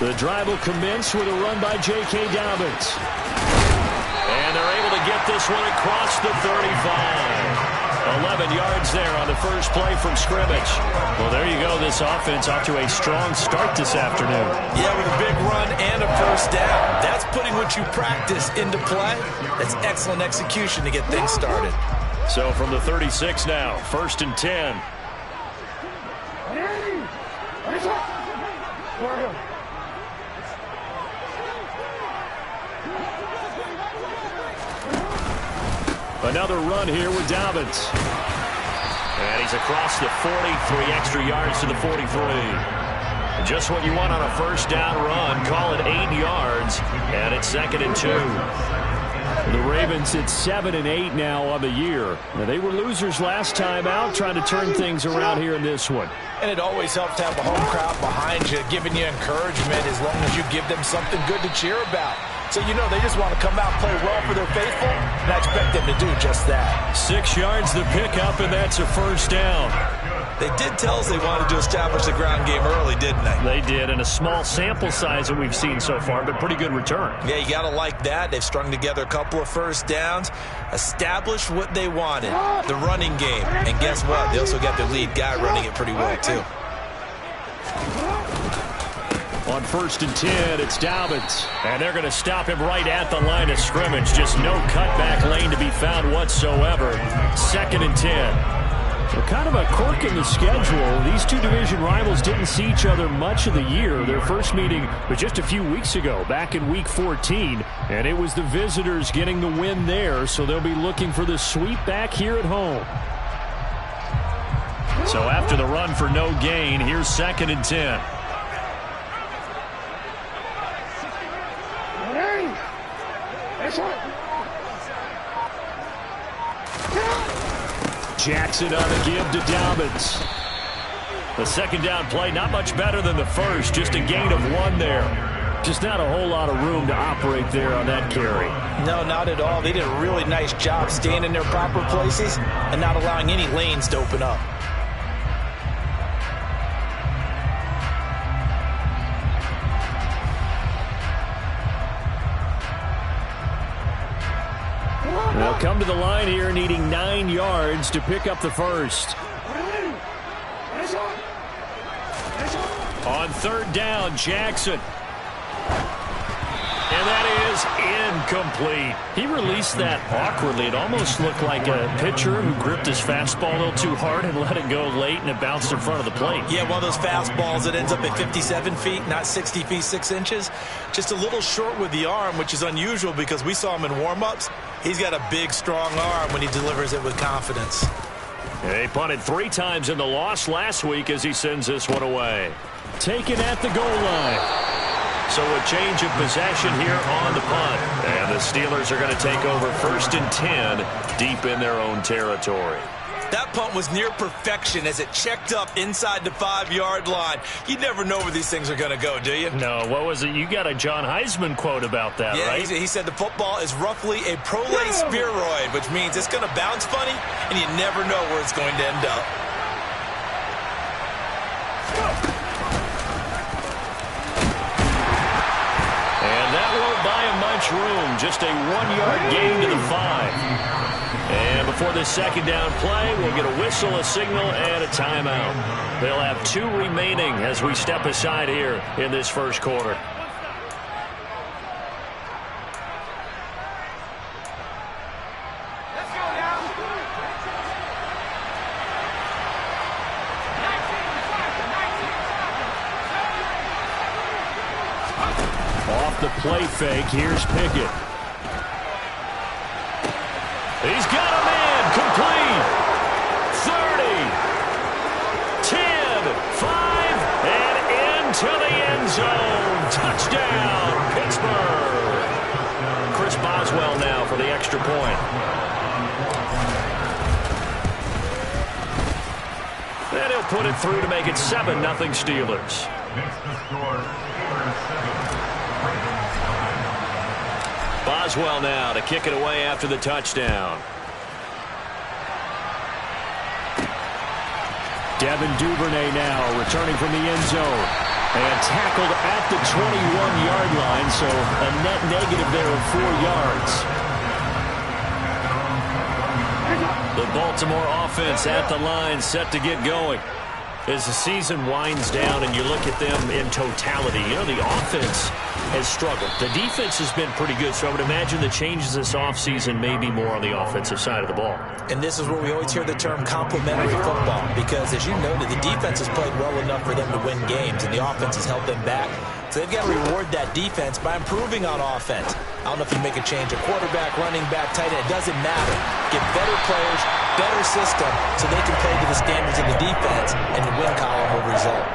The drive will commence with a run by J.K. Dobbins. And they're able to get this one across the 35. 11 yards there on the first play from scrimmage. Well, there you go. This offense off to a strong start this afternoon. Yeah, with a big run and a first down. That's putting what you practice into play. That's excellent execution to get things started. So from the 36 now, 1st and 10. Another run here with Dobbins. And he's across the 40, 3 extra yards to the 43. Just what you want on a first down run. Call it 8 yards, and it's 2nd and 2. The Ravens at 7 and 8 now on the year. Now, they were losers last time out, trying to turn things around here in this one. And it always helps to have a home crowd behind you, giving you encouragement as long as you give them something good to cheer about. So, you know, they just want to come out and play well for their faithful, and I expect them to do just that. 6 yards the pickup, and that's a first down. They did tell us they wanted to establish the ground game early, didn't they? They did, and a small sample size that we've seen so far, but pretty good return. Yeah, you got to like that. They've strung together a couple of first downs, established what they wanted, the running game. And guess what? They also got their lead guy running it pretty well, too. On 1st and 10, it's Dobbins. And they're going to stop him right at the line of scrimmage. Just no cutback lane to be found whatsoever. 2nd and 10. Well, kind of a quirk in the schedule. These two division rivals didn't see each other much of the year. Their first meeting was just a few weeks ago, back in Week 14. And it was the visitors getting the win there, so they'll be looking for the sweep back here at home. So after the run for no gain, here's 2nd and 10. Jackson on the give to Dobbins. The second down play, not much better than the first, just a gain of 1 there. Just not a whole lot of room to operate there on that carry. No, not at all. They did a really nice job staying in their proper places and not allowing any lanes to open up. They'll come to the line here needing 9 yards to pick up the first. On 3rd down, Jackson. And that is incomplete. He released that awkwardly. It almost looked like a pitcher who gripped his fastball a little too hard and let it go late, and it bounced in front of the plate. Yeah, one of those fastballs that ends up at 57 feet, not 60 feet, 6 inches. Just a little short with the arm, which is unusual because we saw him in warm-ups. He's got a big, strong arm when he delivers it with confidence. He punted 3 times in the loss last week as he sends this one away. Taken at the goal line. So a change of possession here on the punt. And the Steelers are going to take over 1st and 10 deep in their own territory. That punt was near perfection as it checked up inside the 5-yard line. You never know where these things are going to go, do you? No, what was it? You got a John Heisman quote about that, yeah, right? He said the football is roughly a prolate spheroid, which means it's going to bounce funny, and you never know where it's going to end up. That won't buy him much room. Just a 1-yard gain to the 5. And before this second down play, we'll get a whistle, a signal, and a timeout. They'll have 2 remaining as we step aside here in this first quarter. The play fake. Here's Pickett. He's got a man. Complete. 30. 10. 5. And into the end zone. Touchdown, Pittsburgh. Chris Boswell now for the extra point. And he'll put it through to make it 7-0 Steelers. Boswell now to kick it away after the touchdown. Devin Duvernay now returning from the end zone. And tackled at the 21-yard line, so a net negative there of 4 yards. The Baltimore offense at the line, set to get going. As the season winds down and you look at them in totality, you know, the offense has struggled. The defense has been pretty good, so I would imagine the changes this offseason may be more on the offensive side of the ball. And this is where we always hear the term complementary football, because as you noted, the defense has played well enough for them to win games, and the offense has held them back. So they've got to reward that defense by improving on offense. I don't know if you make a change, a quarterback, running back, tight end, it doesn't matter. Get better players, better system, so they can play to the standards of the defense, and the win column will result.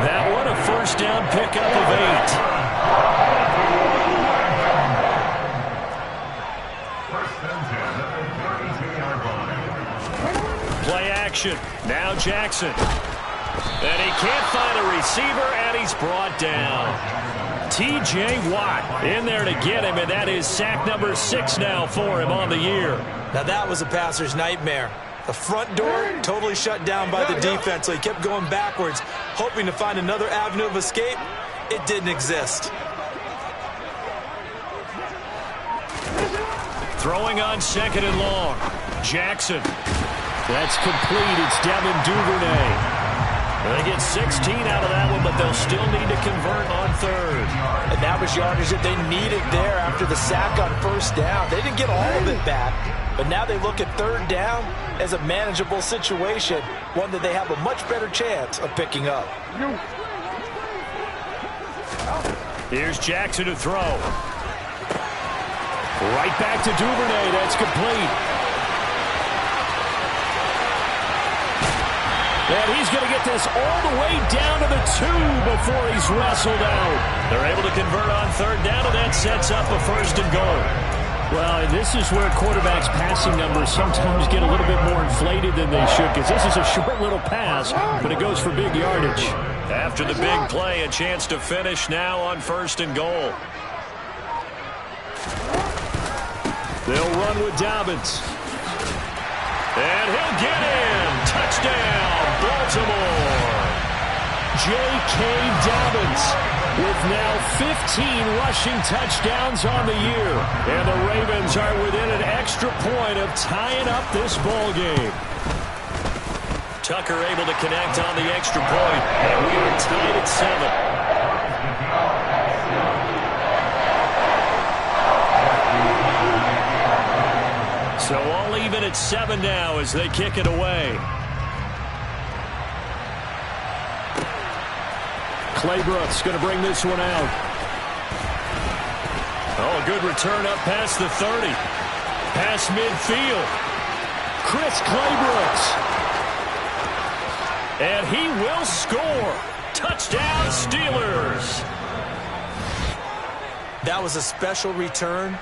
That one, a first down pickup of 8. Play action. Now Jackson. And he can't find a receiver, and he's brought down. T.J. Watt in there to get him, and that is sack number 6 now for him on the year. Now that was a passer's nightmare. The front door totally shut down by the defense, so he kept going backwards, hoping to find another avenue of escape. It didn't exist. Throwing on 2nd and long. Jackson. That's complete. It's Devin Duvernay. They get 16 out of that one, but they'll still need to convert on 3rd. And that was yardage that they needed there after the sack on 1st down. They didn't get all of it back, but now they look at 3rd down as a manageable situation, one that they have a much better chance of picking up. Here's Jackson to throw. Right back to Duvernay. That's complete. And he's going to get this all the way down to the 2 before he's wrestled out. They're able to convert on 3rd down, and that sets up a 1st and goal. Well, and this is where quarterbacks' passing numbers sometimes get a little bit more inflated than they should, because this is a short little pass, but it goes for big yardage. After the big play, a chance to finish now on 1st and goal. They'll run with Dobbins. And he'll get in. Touchdown, Baltimore. J.K. Dobbins with now 15 rushing touchdowns on the year. And the Ravens are within an extra point of tying up this ball game. Tucker able to connect on the extra point. And we are tied at 7. So all even at 7 now as they kick it away. Claybrook's going to bring this one out. Oh, a good return up past the 30. Past midfield. Chris Claybrooks. And he will score. Touchdown, Steelers. That was a special return,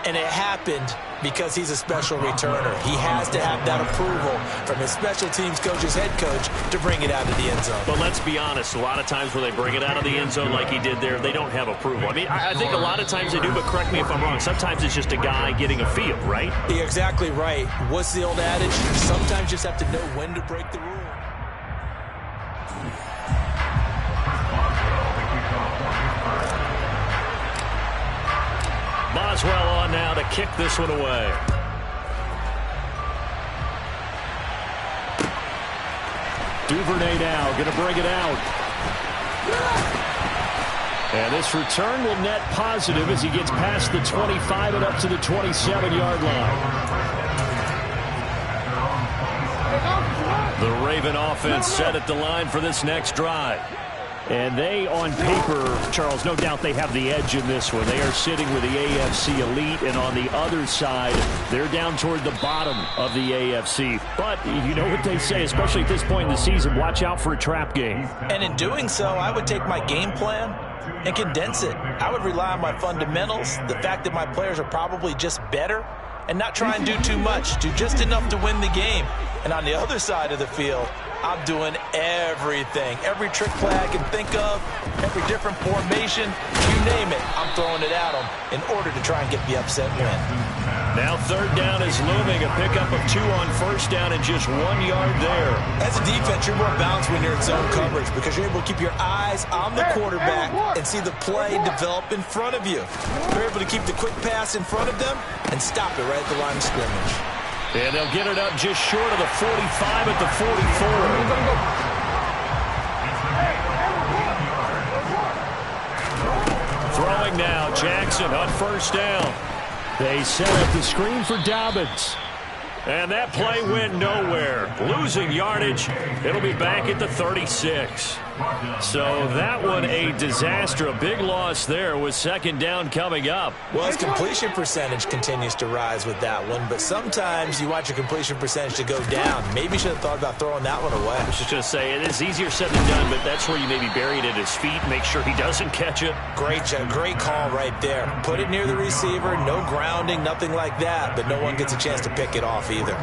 and it happened because he's a special returner. He has to have that approval from his special teams coach's head coach to bring it out of the end zone. But let's be honest, a lot of times when they bring it out of the end zone like he did there, they don't have approval. I mean, I think a lot of times they do, but correct me if I'm wrong. Sometimes it's just a guy getting a feel, right? You're exactly right. What's the old adage? Sometimes you just have to know when to break the rule. Boswell on now to kick this one away. Duvernay now going to bring it out. And this return will net positive as he gets past the 25 and up to the 27-yard line. The Raven offense set at the line for this next drive. And they, on paper, Charles, no doubt they have the edge in this one. They are sitting with the AFC elite, and on the other side, they're down toward the bottom of the AFC. But you know what they say, especially at this point in the season, watch out for a trap game. And in doing so, I would take my game plan and condense it. I would rely on my fundamentals, the fact that my players are probably just better, and not try and do too much, do just enough to win the game. And on the other side of the field, I'm doing everything. Every trick play I can think of, every different formation, you name it, I'm throwing it at them in order to try and get the upset win. Now third down is looming. A pickup of 2 on first down and just 1 yard there. As a defense, you're more balanced when you're in zone coverage because you're able to keep your eyes on the quarterback and see the play develop in front of you. You're able to keep the quick pass in front of them and stop it right at the line of scrimmage. And they'll get it up just short of the 45 at the 44. Throwing now, Jackson on first down. They set up the screen for Dobbins. And that play went nowhere. Losing yardage. It'll be back at the 36. So that one a disaster. A big loss there with second down coming up. Well, his completion percentage continues to rise with that one, but sometimes you want your completion percentage to go down. Maybe you should have thought about throwing that one away. I was just going to say, it is easier said than done, but that's where you maybe bury it at his feet, make sure he doesn't catch it. Great call right there. Put it near the receiver, no grounding, nothing like that, but no one gets a chance to pick it off either.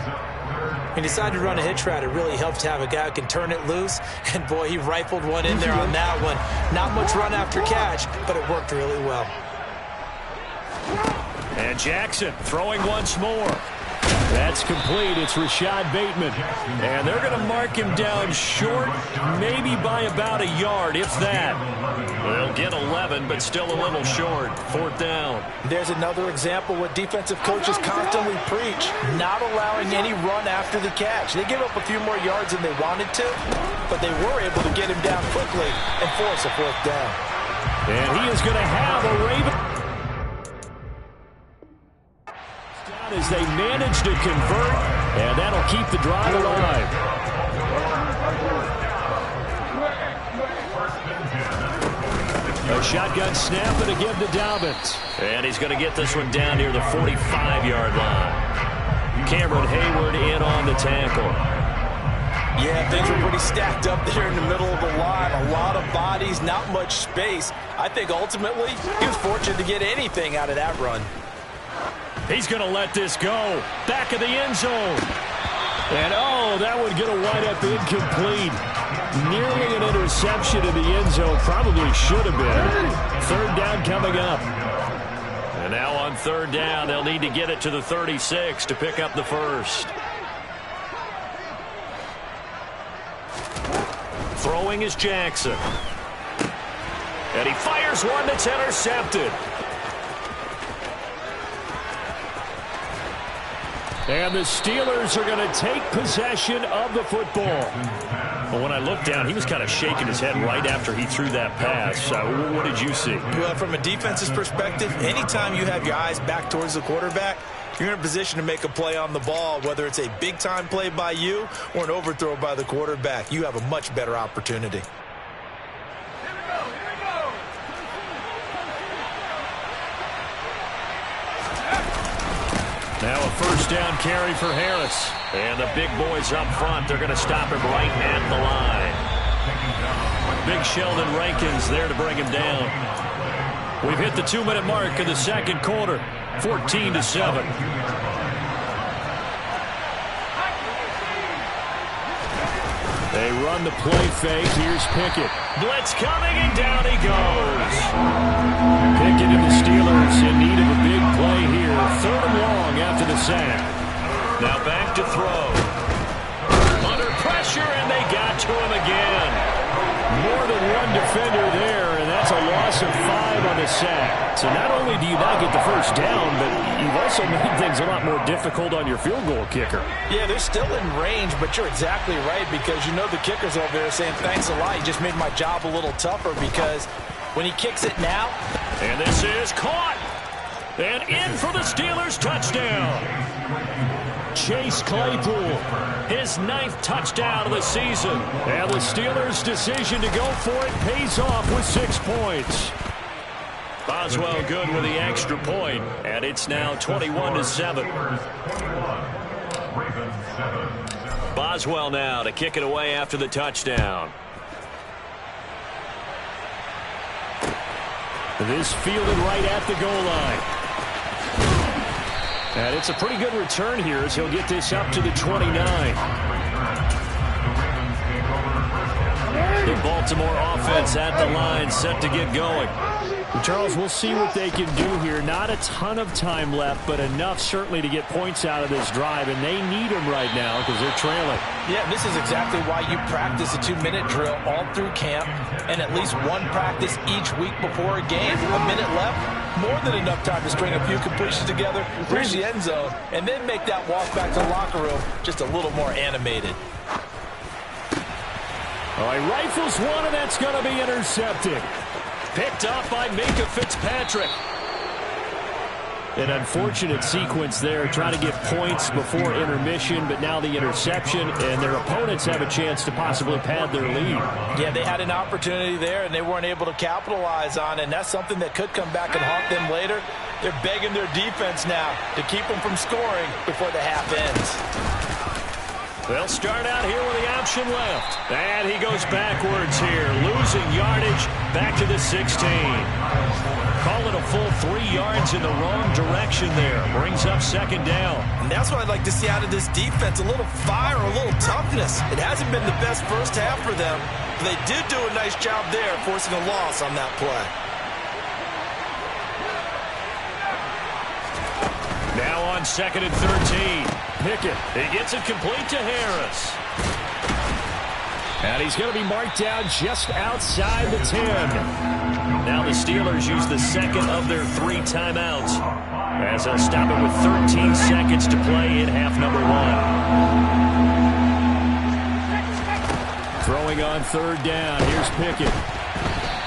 He decided to run a hitch route. It really helps to have a guy who can turn it loose. And, boy, he rifled one in there on that one. Not much run after catch, but it worked really well. And Jackson throwing once more. That's complete. It's Rashad Bateman. And they're going to mark him down short, maybe by about a yard, if that. They'll get 11, but still a little short. Fourth down. There's another example what defensive coaches constantly preach, not allowing any run after the catch. They give up a few more yards than they wanted to, but they were able to get him down quickly and force a fourth down. And he is going to have a Raven. As they manage to convert, and that'll keep the drive alive. A shotgun snap and again to Dobbins. And he's going to get this one down near the 45-yard line. Cameron Hayward in on the tackle. Yeah, things were pretty stacked up there in the middle of the line. A lot of bodies, not much space. I think ultimately he was fortunate to get anything out of that run. He's going to let this go. Back of the end zone. And, oh, that would get a wind up incomplete. Nearly an interception in the end zone. Probably should have been. Third down coming up. And now on third down, they'll need to get it to the 36 to pick up the first. Throwing is Jackson. And he fires one that's intercepted. And the Steelers are going to take possession of the football. Well, when I looked down, he was kind of shaking his head right after he threw that pass. What did you see? Well, from a defense's perspective, anytime you have your eyes back towards the quarterback, you're in a position to make a play on the ball, whether it's a big-time play by you or an overthrow by the quarterback. You have a much better opportunity. Now a first down carry for Harris. And the big boys up front, they're going to stop him right at the line. Big Sheldon Rankins there to bring him down. We've hit the 2-minute mark in the second quarter, 14-7. They run the play fake. Here's Pickett. Blitz coming, and down he goes. Pickett and the Steelers in need of a big play here. Third and long after the sack. Now back to throw. Under pressure, and they got to him again. More than one defender there, and that's a loss of 5 on the sack. So not only do you not get the first down, but you've also made things a lot more difficult on your field goal kicker. Yeah, they're still in range, but you're exactly right because you know the kicker's over there saying, thanks a lot, you just made my job a little tougher because when he kicks it now. And this is caught. And in for the Steelers touchdown. Chase Claypool, his 9th touchdown of the season. And the Steelers' decision to go for it pays off with 6 points. Boswell good with the extra point, and it's now 21-7. Boswell now to kick it away after the touchdown. This fielded right at the goal line. And it's a pretty good return here as he'll get this up to the 29. The Baltimore offense at the line, set to get going. Charles, we'll see what they can do here. Not a ton of time left, but enough certainly to get points out of this drive, and they need them right now because they're trailing. Yeah, this is exactly why you practice a 2-minute drill all through camp and at least one practice each week before a game. A minute left, more than enough time to string a few completions together, reach the end zone, and then make that walk back to the locker room just a little more animated. All right, rifles one, and that's going to be intercepted. Picked off by Minka Fitzpatrick. An unfortunate sequence there, trying to get points before intermission, but now the interception, and their opponents have a chance to possibly pad their lead. Yeah, they had an opportunity there, and they weren't able to capitalize on it, and that's something that could come back and haunt them later. They're begging their defense now to keep them from scoring before the half ends. They'll start out here with the option left. And he goes backwards here, losing yardage back to the 16. Call it a full 3 yards in the wrong direction there. Brings up second down. And that's what I'd like to see out of this defense, a little fire, a little toughness. It hasn't been the best first half for them, but they did do a nice job there, forcing a loss on that play. Now on 2nd and 13. Pickett, he gets it complete to Harris. And he's going to be marked down just outside the 10. Now the Steelers use the second of their 3 timeouts, as they'll stop it with 13 seconds to play in half number 1. Throwing on 3rd down. Here's Pickett.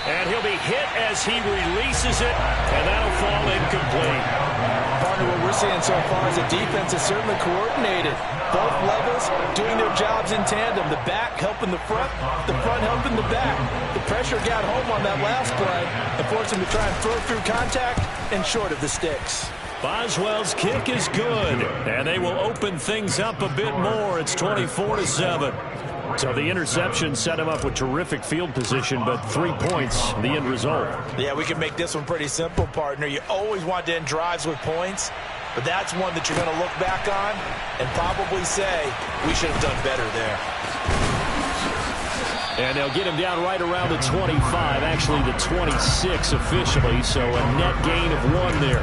And he'll be hit as he releases it, and that'll fall incomplete. Partner, what we're seeing so far is the defense is certainly coordinated. Both levels doing their jobs in tandem. The back helping the front helping the back. The pressure got home on that last play and forced him to try and throw through contact and short of the sticks. Boswell's kick is good, and they will open things up a bit more. It's 24-7. So the interception set him up with terrific field position, but 3 points, the end result. Yeah, we can make this one pretty simple, partner. You always want to end drives with points, but that's one that you're going to look back on and probably say, we should have done better there. And they'll get him down right around the 25, actually the 26 officially, so a net gain of 1 there.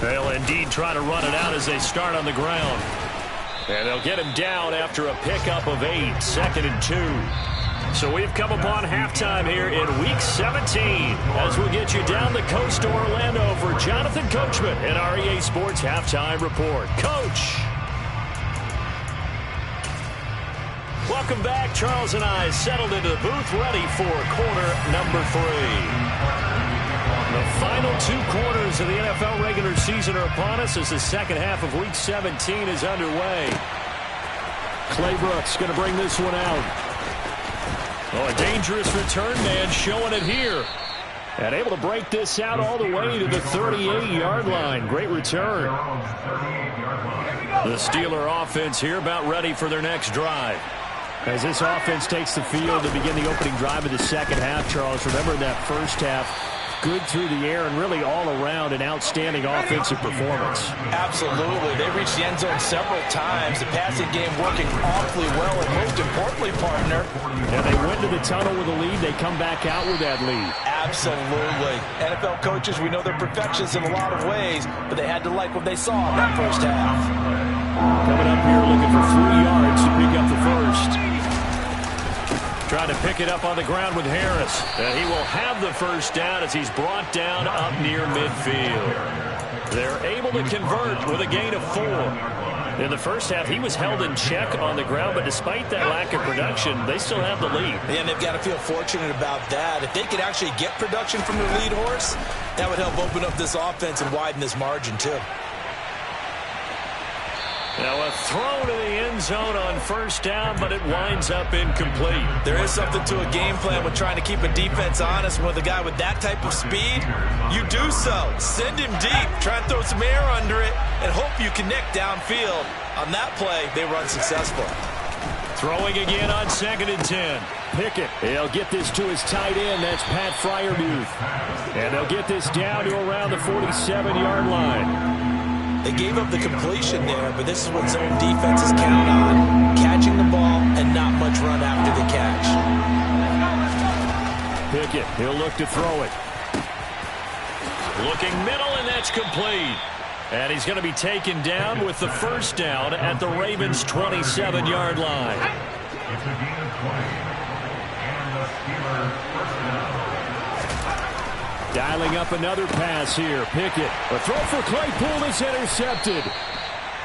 They'll indeed try to run it out as they start on the ground. And they'll get him down after a pickup of 8, 2nd and 2. So we've come upon halftime here in Week 17 as we get you down the coast to Orlando for Jonathan Coachman and our EA Sports Halftime Report. Coach! Welcome back. Charles and I settled into the booth ready for quarter number 3. The final 2 quarters of the NFL regular season are upon us as the second half of Week 17 is underway. Clay Brooks going to bring this one out. Oh, a dangerous return man showing it here. And able to break this out all the way to the 38-yard line. Great return. The Steeler offense here about ready for their next drive. As this offense takes the field to begin the opening drive of the second half, Charles, remember in that first half, good through the air and really all around an outstanding offensive performance. Absolutely. They reached the end zone several times. The passing game working awfully well, and most importantly, partner. And they went to the tunnel with a lead. They come back out with that lead. Absolutely. NFL coaches, we know they're perfectionists in a lot of ways, but they had to like what they saw in that first half. Coming up here looking for 3 yards to pick up the first. Trying to pick it up on the ground with Harris. And he will have the first down as he's brought down up near midfield. They're able to convert with a gain of 4. In the first half, he was held in check on the ground, but despite that lack of production, they still have the lead. And they've got to feel fortunate about that. If they could actually get production from their lead horse, that would help open up this offense and widen this margin, too. Now a throw to the end zone on first down, but it winds up incomplete. There is something to a game plan with trying to keep a defense honest. With a guy with that type of speed, you do so. Send him deep, try and throw some air under it, and hope you connect downfield. On that play, they run successful. Throwing again on 2nd and 10. Pickett, he'll get this to his tight end. That's Pat Fryermuth. And they'll get this down to around the 47-yard line. They gave up the completion there, but this is what zone defenses count on. Catching the ball and not much run after the catch. Pickett, he'll look to throw it. Looking middle, and that's complete. And he's going to be taken down with the first down at the Ravens' 27-yard line. Dialing up another pass here. Pickett. A throw for Claypool is intercepted.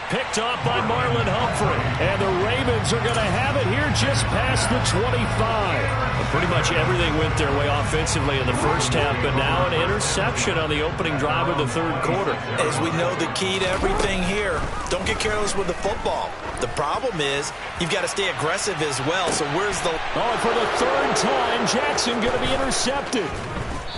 Picked off by Marlon Humphrey. And the Ravens are going to have it here just past the 25. Well, pretty much everything went their way offensively in the first half, but now an interception on the opening drive of the third quarter. As we know, the key to everything here, don't get careless with the football. The problem is you've got to stay aggressive as well. So where's the... Oh, for the third time, Jackson going to be intercepted.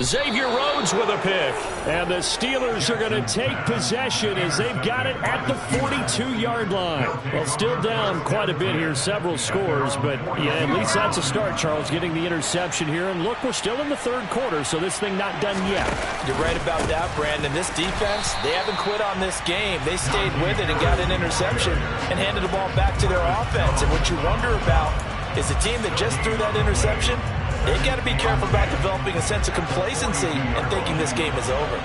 Xavier Rhodes with a pick. And the Steelers are going to take possession as they've got it at the 42-yard line. Well, still down quite a bit here, several scores, but yeah, at least that's a start, Charles, getting the interception here. And look, we're still in the third quarter, so this thing not done yet. You're right about that, Brandon. This defense, they haven't quit on this game. They stayed with it and got an interception and handed the ball back to their offense. And what you wonder about is the team that just threw that interception, they've got to be careful about developing a sense of complacency and thinking this game is over.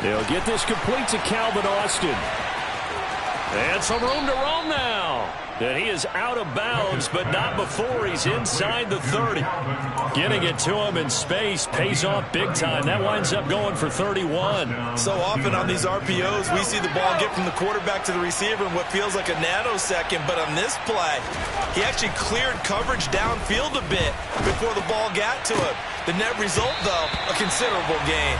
They'll get this complete to Calvin Austin. And some room to roam now. And he is out of bounds, but not before he's inside the 30. Getting it to him in space pays off big time. That winds up going for 31. So often on these RPOs, we see the ball get from the quarterback to the receiver in what feels like a nanosecond. But on this play, he actually cleared coverage downfield a bit before the ball got to him. The net result, though, a considerable gain.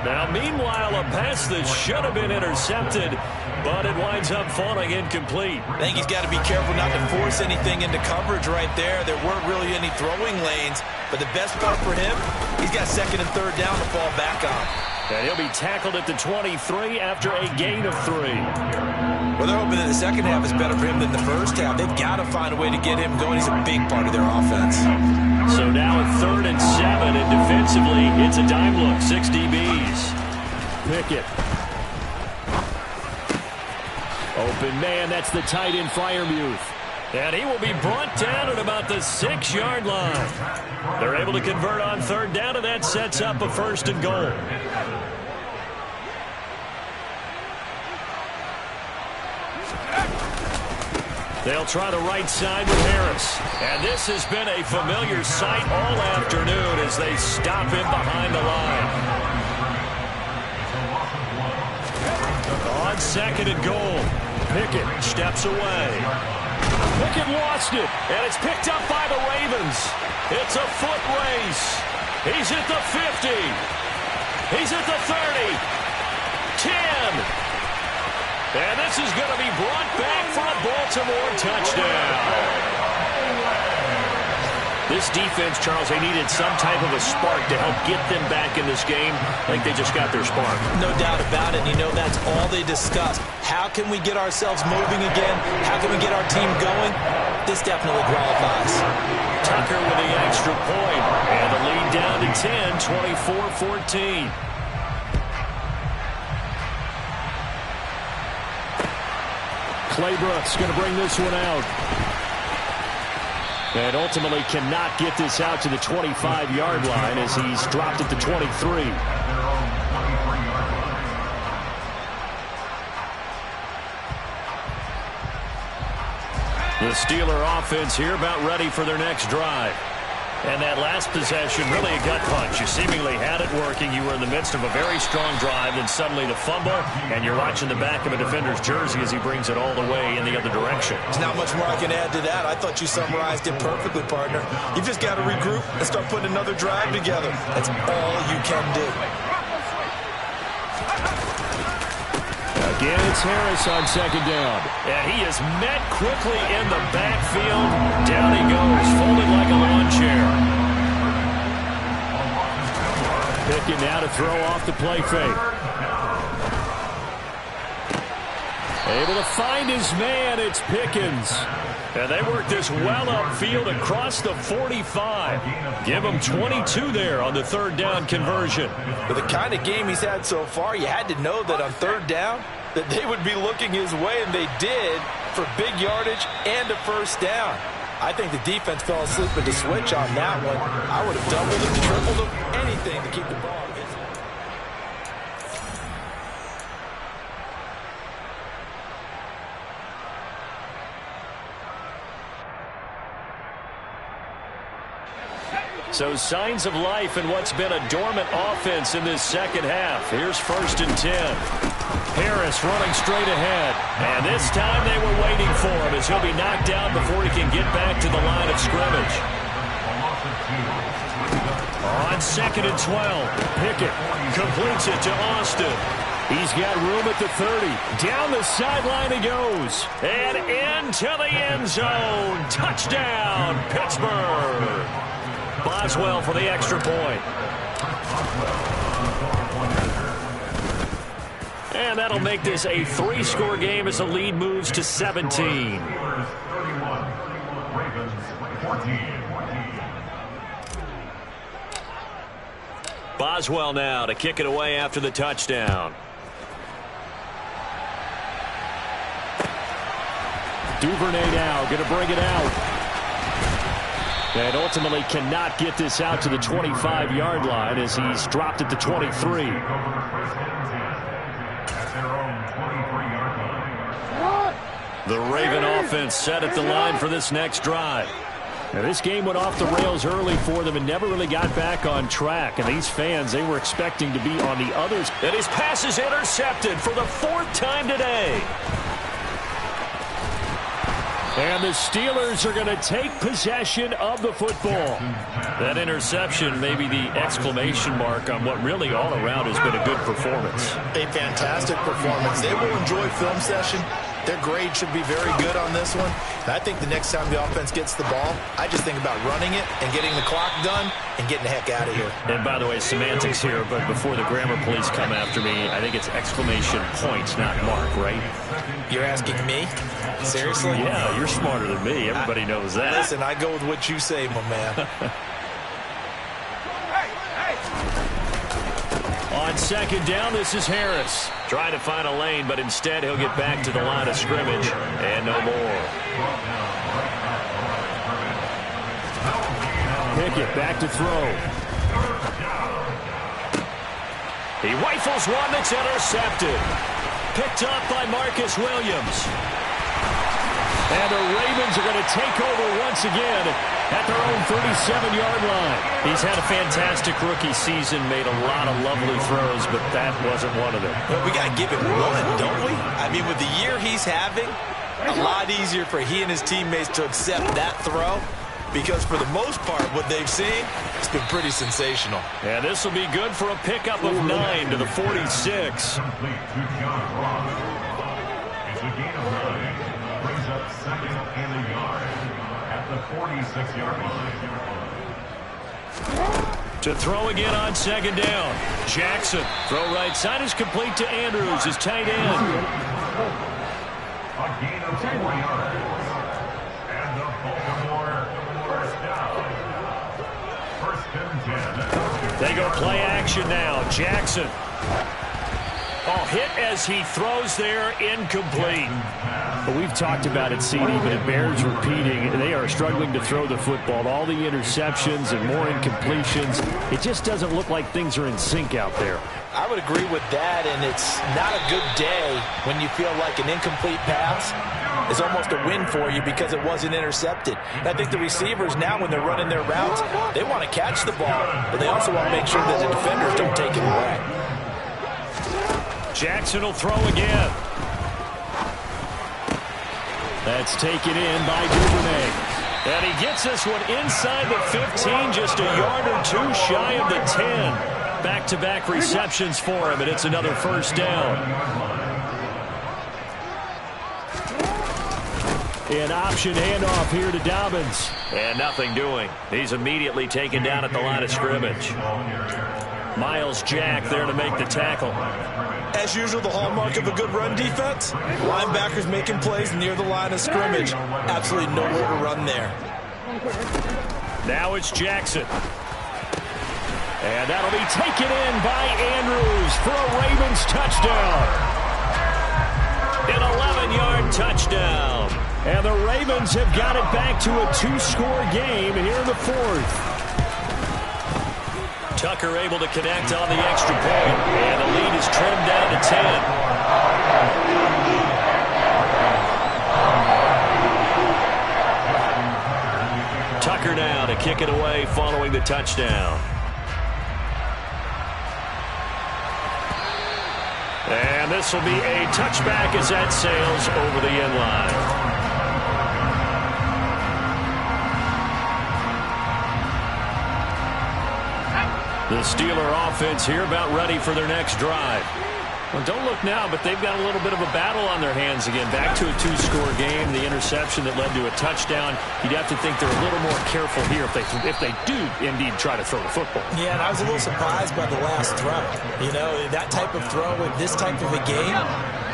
Now, meanwhile, a pass that should have been intercepted, but it winds up falling incomplete. I think he's got to be careful not to force anything into coverage right there. There weren't really any throwing lanes, but the best part for him, he's got 2nd and 3rd down to fall back on. And he'll be tackled at the 23 after a gain of 3. Well, they're hoping that the second half is better for him than the first half. They've got to find a way to get him going. He's a big part of their offense. So now at 3rd and 7, and defensively, it's a dime look, 6 DBs. Pickett. Open man, that's the tight end Fryermuth. And he will be brought down at about the 6-yard line. They're able to convert on 3rd down, and that sets up a 1st and goal. They'll try the right side with Harris. And this has been a familiar sight all afternoon as they stop him behind the line. On 2nd and goal, Pickett steps away. Pickett lost it. And it's picked up by the Ravens. It's a foot race. He's at the 50. He's at the 30. 10. And this is going to be brought back for a Baltimore touchdown. This defense, Charles, they needed some type of a spark to help get them back in this game. I think they just got their spark. No doubt about it. You know, that's all they discussed. How can we get ourselves moving again? How can we get our team going? This definitely qualifies. Tucker with the extra point. And the lead down to 10, 24-14. Claybrook's going to bring this one out. And ultimately cannot get this out to the 25-yard line as he's dropped at the 23. The Steeler offense here about ready for their next drive. And that last possession, really a gut punch. You seemingly had it working. You were in the midst of a very strong drive, then suddenly the fumble, and you're watching the back of a defender's jersey as he brings it all the way in the other direction. There's not much more I can add to that. I thought you summarized it perfectly, partner. You've just got to regroup and start putting another drive together. That's all you can do. Again, it's Harris on 2nd down. And he is met quickly in the backfield. Down he goes, folded like a lawn chair. Pickett now to throw off the play fake. Able to find his man. It's Pickens. And they work this well upfield across the 45. Give him 22 there on the third down conversion. With the kind of game he's had so far, you had to know that on third down that they would be looking his way, and they did, for big yardage and a first down. I think the defense fell asleep with the switch on that one. I would have doubled him, tripled him, anything to keep the ball in his. So signs of life in what's been a dormant offense in this second half. Here's 1st and 10. Harris running straight ahead. And this time they were waiting for him as he'll be knocked down before he can get back to the line of scrimmage. On 2nd and 12, Pickett completes it to Austin. He's got room at the 30. Down the sideline he goes. And into the end zone. Touchdown, Pittsburgh. Boswell for the extra point. And that'll make this a 3-score game as the lead moves to 17. Boswell now to kick it away after the touchdown. Duvernay now going to bring it out. And ultimately cannot get this out to the 25-yard line as he's dropped at the 23. The Raven offense set at the line for this next drive. Now, this game went off the rails early for them and never really got back on track. And these fans, they were expecting to be on the others. And his pass is intercepted for the 4th time today. And the Steelers are going to take possession of the football. That interception may be the exclamation mark on what really all around has been a good performance. A fantastic performance. They will enjoy film session. Their grade should be very good on this one. And I think the next time the offense gets the ball, I just think about running it and getting the clock done and getting the heck out of here. And by the way, semantics here, but before the grammar police come after me, I think it's exclamation point, not mark, right? You're asking me? Seriously? Yeah, you're smarter than me. Everybody knows that. Listen, I go with what you say, my man. On 2nd down, this is Harris. Trying to find a lane, but instead he'll get back to the line of scrimmage. And no more. Pickett back to throw. He rifles one that's intercepted. Picked up by Marcus Williams. And the Ravens are going to take over once again at their own 37-yard line. He's had a fantastic rookie season, made a lot of lovely throws, but that wasn't one of them. Well, we got to give him one, don't we? I mean, with the year he's having, a lot easier for he and his teammates to accept that throw, because for the most part, what they've seen, it's been pretty sensational. And this will be good for a pickup of 9 to the 46. To throw again on 2nd down. Jackson. Throw right side is complete to Andrews, his tight end. A gain of 4 yards. And the Baltimore first down. 1st and 10. They go play action now. Jackson. Oh, hit as he throws there, incomplete. Well, we've talked about it, CD, but it bears repeating. They are struggling to throw the football. All the interceptions and more incompletions. It just doesn't look like things are in sync out there. I would agree with that, and it's not a good day when you feel like an incomplete pass is almost a win for you because it wasn't intercepted. And I think the receivers now, when they're running their routes, they want to catch the ball, but they also want to make sure that the defenders don't take it away. Jackson will throw again. That's taken in by Duvernay. And he gets this one inside the 15, just a yard or two shy of the 10. Back-to-back receptions for him, and it's another 1st down. An option handoff here to Dobbins. And nothing doing. He's immediately taken down at the line of scrimmage. Miles Jack there to make the tackle. As usual, the hallmark of a good run defense, linebackers making plays near the line of scrimmage. Absolutely nowhere to run there. Now it's Jackson. And that'll be taken in by Andrews for a Ravens touchdown. An 11-yard touchdown. And the Ravens have got it back to a 2-score game here in the fourth. Tucker able to connect on the extra point. And the lead is trimmed down to 10. Tucker now to kick it away following the touchdown. And this will be a touchback as that sails over the end line. The Steeler offense here about ready for their next drive. Well, don't look now, but they've got a little bit of a battle on their hands again. Back to a 2-score game. The interception that led to a touchdown. You'd have to think they're a little more careful here if they do indeed try to throw the football. Yeah, and I was a little surprised by the last throw. You know, that type of throw in this type of a game,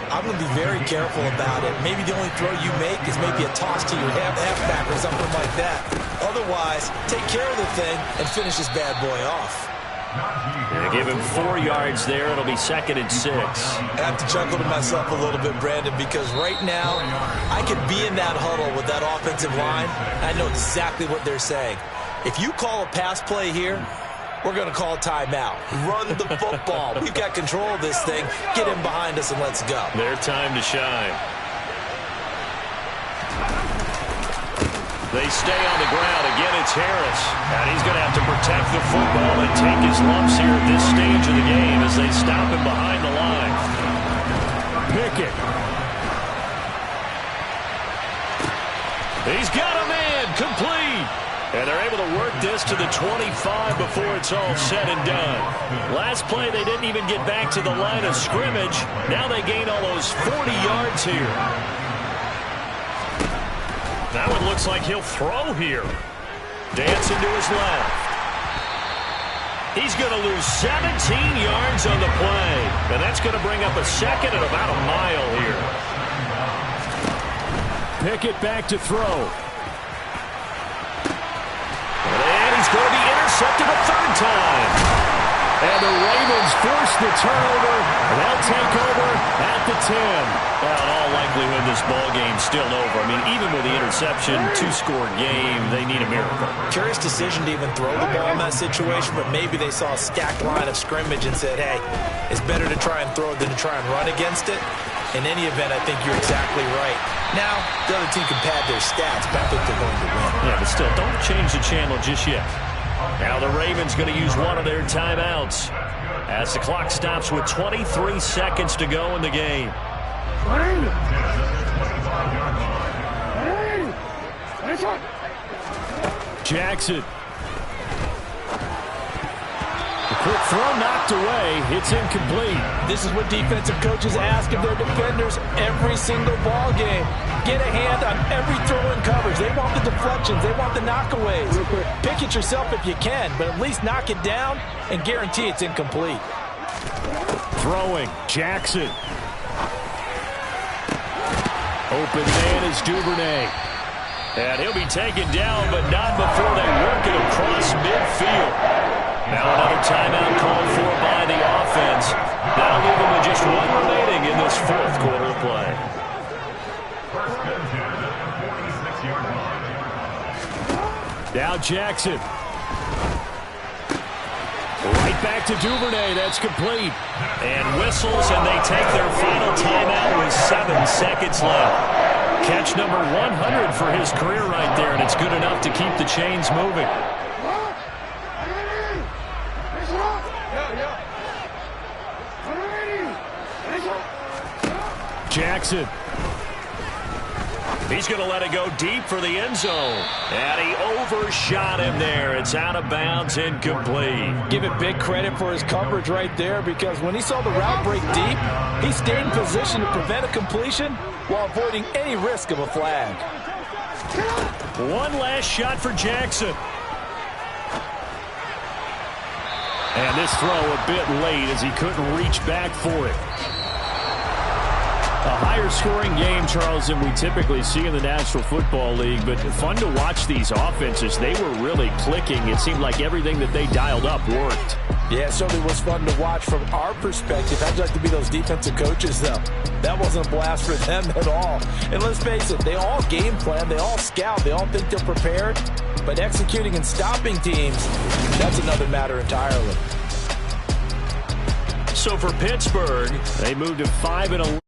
I'm going to be very careful about it. Maybe the only throw you make is maybe a toss to your halfback or something like that. Otherwise, take care of the thing and finish this bad boy off. They give him 4 yards there. It'll be 2nd and 6. I have to chuckle to myself a little bit, Brandon, because right now I could be in that huddle with that offensive line. I know exactly what they're saying. If you call a pass play here, we're going to call a timeout. Run the football. We've got control of this thing. Get him behind us and let's go. Their time to shine. They stay on the ground. Again, it's Harris. And he's going to have to protect the football and take his lumps here at this stage of the game as they stop him behind the line. Pickett. He's got him in. Complete. And they're able to work this to the 25 before it's all said and done. Last play, they didn't even get back to the line of scrimmage. Now they gain all those 40 yards here. Now it looks like he'll throw here. Dancing to his left. He's going to lose 17 yards on the play. And that's going to bring up a second and about a mile here. Pickett back to throw. And he's going to be intercepted a third time. And the Ravens force the turnover. They'll take over at the 10. Well, in all likelihood, this ball game's still over. I mean, even with the interception, 2-score game, they need a miracle. Curious decision to even throw the ball in that situation, but maybe they saw a stacked line of scrimmage and said, hey, it's better to try and throw it than to try and run against it. In any event, I think you're exactly right. Now, the other team can pad their stats, but I think they're going to win. Yeah, but still, don't change the channel just yet. Now the Ravens going to use one of their timeouts as the clock stops with 23 seconds to go in the game. Jackson. The quick throw knocked away. It's incomplete. This is what defensive coaches ask of their defenders every single ball game. Get a hand on every throw in coverage. They want the deflections. They want the knockaways. Pick it yourself if you can, but at least knock it down and guarantee it's incomplete. Throwing. Jackson. Open man is Duvernay. And he'll be taken down, but not before they work it across midfield. Now another timeout called for by the offense. That'll leave them with just one remaining in this fourth quarter of play. Now Jackson. Right back to Duvernay. That's complete. And whistles, and they take their final timeout with 7 seconds left. Catch number 100 for his career right there, and it's good enough to keep the chains moving. Jackson. He's going to let it go deep for the end zone. And he overshot him there. It's out of bounds, incomplete. Give it big credit for his coverage right there, because when he saw the route break deep, he stayed in position to prevent a completion while avoiding any risk of a flag. One last shot for Jackson. And this throw a bit late as he couldn't reach back for it. A higher scoring game, Charles, than we typically see in the National Football League, but fun to watch these offenses. They were really clicking. It seemed like everything that they dialed up worked. Yeah, it certainly was fun to watch from our perspective. How'd you like to be those defensive coaches, though? That wasn't a blast for them at all. And let's face it, they all game plan, they all scout, they all think they're prepared. But executing and stopping teams, that's another matter entirely. So for Pittsburgh, they moved to 5-11.